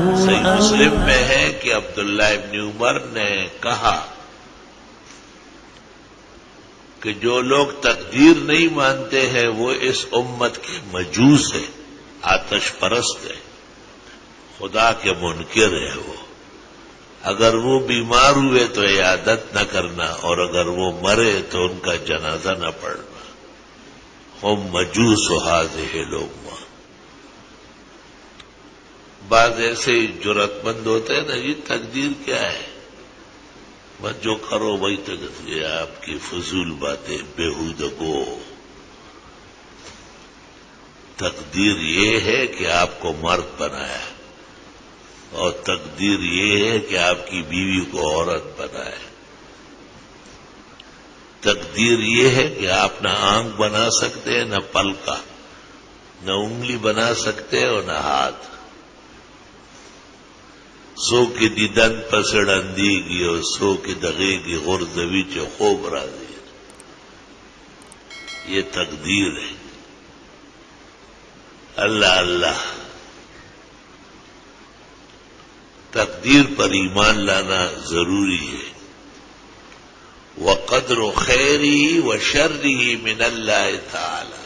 صحیح مسلم میں ہے کہ عبداللہ ابن عمر نے کہا کہ جو لوگ تقدیر نہیں مانتے ہیں وہ اس امت کے مجوس ہیں، آتش پرست ہیں، خدا کے منکر ہے وہ۔ اگر وہ بیمار ہوئے تو عیادت نہ کرنا، اور اگر وہ مرے تو ان کا جنازہ نہ پڑھنا۔ ہم مجوس ہذہ لوگ بعض ایسے جرأت مند ہوتے ہیں نا، یہ تقدیر کیا ہے، بس جو کرو وہی تقدیر، آپ کی فضول باتیں بےہودہ گو۔ تقدیر یہ ہے کہ آپ کو مرد بنایا، اور تقدیر یہ ہے کہ آپ کی بیوی کو عورت بنایا۔ تقدیر یہ ہے کہ آپ نہ آنکھ بنا سکتے ہیں، نہ پلکا، نہ انگلی بنا ہیں اور نہ ہاتھ۔ سو کی دیدن پسڑ اندیگی اور سو کی دغے گی غرزوی چے خوب راضی۔ یہ تقدیر ہے۔ اللہ اللہ، تقدیر پر ایمان لانا ضروری ہے۔ وقدر خیری و شرری من اللہ تعالی،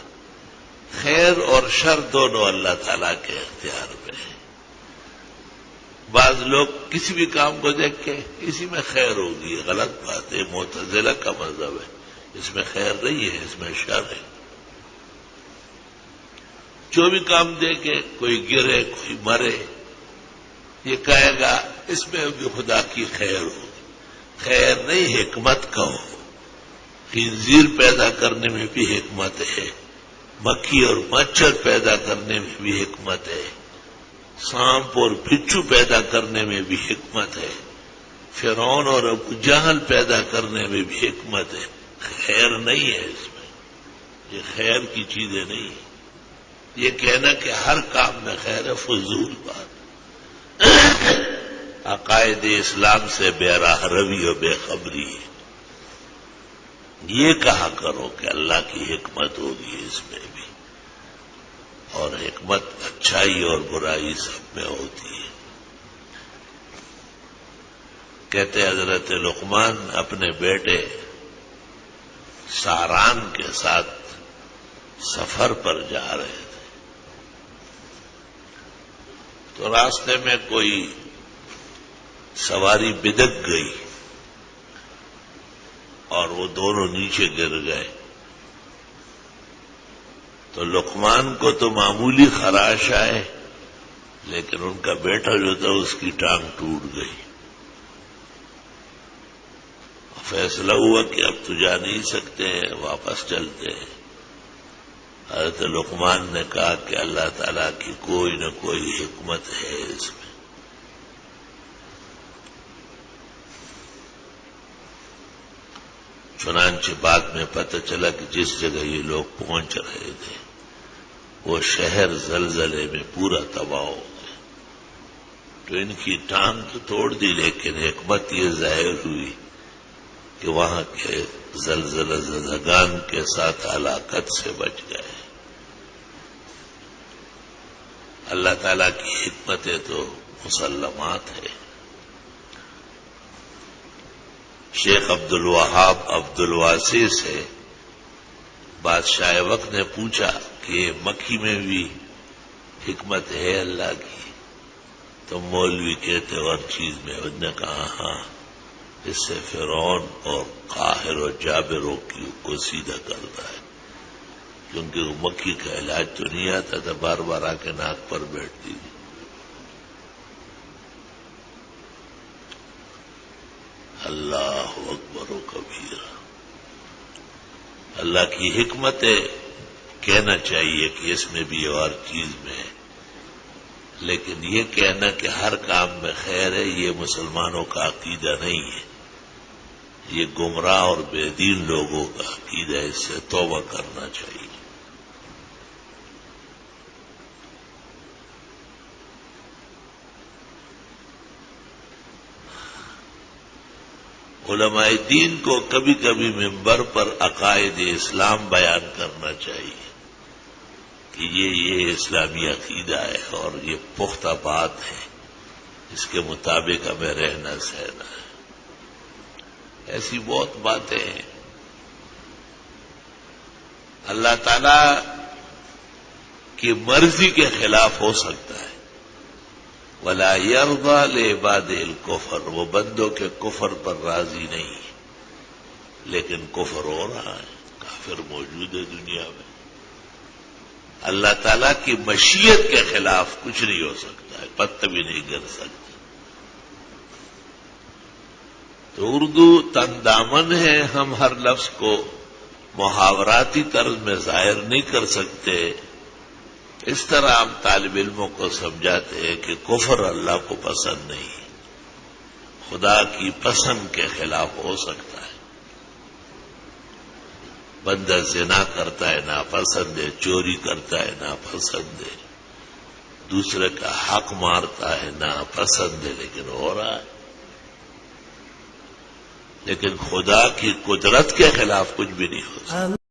خیر اور شر دونوں اللہ تعالی کے اختیار میں ہے۔ بعض لوگ کسی بھی کام کو دیکھ کے اسی میں خیر ہوگی، غلط بات ہے۔ معتزلہ کا مذہب ہے، اس میں خیر نہیں ہے، اس میں شر ہے۔ جو بھی کام دیکھے، کوئی گرے کوئی مرے، یہ کہے گا اس میں بھی خدا کی خیر ہوگی۔ خیر نہیں، حکمت کا ہو۔ خنزیر پیدا کرنے میں بھی حکمت ہے، مکھی اور مچھر پیدا کرنے میں بھی حکمت ہے، سانپ اور بچھو پیدا کرنے میں بھی حکمت ہے، فرعون اور ابو جہل پیدا کرنے میں بھی حکمت ہے۔ خیر نہیں ہے اس میں، یہ خیر کی چیزیں نہیں ہیں۔ یہ کہنا کہ ہر کام میں خیر ہے، فضول بات۔ عقائد اسلام سے بے راہ روی اور بے خبری ہے۔ یہ کہا کرو کہ اللہ کی حکمت ہوگی اس میں بھی، اور حکمت اچھائی اور برائی سب میں ہوتی ہے۔ کہتے حضرت لقمان اپنے بیٹے ساران کے ساتھ سفر پر جا رہے تھے، تو راستے میں کوئی سواری بدک گئی اور وہ دونوں نیچے گر گئے۔ تو لقمان کو تو معمولی خراش آئے، لیکن ان کا بیٹا جو تھا اس کی ٹانگ ٹوٹ گئی۔ فیصلہ ہوا کہ اب تو جا نہیں سکتے ہیں، واپس چلتے ہیں۔ حضرت لقمان نے کہا کہ اللہ تعالیٰ کی کوئی نہ کوئی حکمت ہے اس میں۔ چنانچہ بعد میں پتہ چلا کہ جس جگہ یہ لوگ پہنچ رہے تھے وہ شہر زلزلے میں پورا تباہ ہو گیا۔ تو ان کی ٹانگ تو توڑ دی، لیکن حکمت یہ ظاہر ہوئی کہ وہاں کے زلزلہ زدگان کے ساتھ ہلاکت سے بچ گئے۔ اللہ تعالیٰ کی حکمتیں تو مسلمات ہے۔ شیخ عبد الوہاب عبد الواسی سے بادشاہ وقت نے پوچھا کہ مکھی میں بھی حکمت ہے اللہ کی؟ تو مولوی کہتے ہر چیز میں، انہوں نے کہا ہاں، اس سے فرعون اور قاہر اور جابروں کو سیدھا کرتا ہے، کیونکہ وہ مکھی کا علاج تو نہیں آتا تھا، بار بار آ کے ناک پر بیٹھتی تھی۔ اللہ اکبر و کبیر۔ اللہ کی حکمت ہے، کہنا چاہیے کہ اس میں بھی اور چیز میں ہے، لیکن یہ کہنا کہ ہر کام میں خیر ہے، یہ مسلمانوں کا عقیدہ نہیں ہے، یہ گمراہ اور بے دین لوگوں کا عقیدہ ہے، اس سے توبہ کرنا چاہیے۔ علماء دین کو کبھی کبھی منبر پر عقائد اسلام بیان کرنا چاہیے کہ یہ اسلامی عقیدہ ہے اور یہ پختہ بات ہے، اس کے مطابق ہمیں رہنا سہنا ہے. ایسی بہت باتیں ہیں. اللہ تعالی کی مرضی کے خلاف ہو سکتا ہے. ولا يرضى لعباده الكفر، وہ بندوں کے کفر پر راضی نہیں ہے. لیکن کفر ہو رہا ہے، کافر موجود ہے دنیا میں. اللہ تعالی کی مشیت کے خلاف کچھ نہیں ہو سکتا ہے، پت بھی نہیں گر سکتا. تو اردو تندامن ہے، ہم ہر لفظ کو محاوراتی طرز میں ظاہر نہیں کر سکتے. اس طرح ہم طالب علموں کو سمجھاتے ہیں کہ کفر اللہ کو پسند نہیں، خدا کی پسند کے خلاف ہو سکتا ہے. بندہ زنا کرتا ہے ناپسند ہے، چوری کرتا ہے ناپسند ہے، دوسرے کا حق مارتا ہے ناپسند ہے، لیکن ہو رہا ہے. لیکن خدا کی قدرت کے خلاف کچھ بھی نہیں ہو سکتا.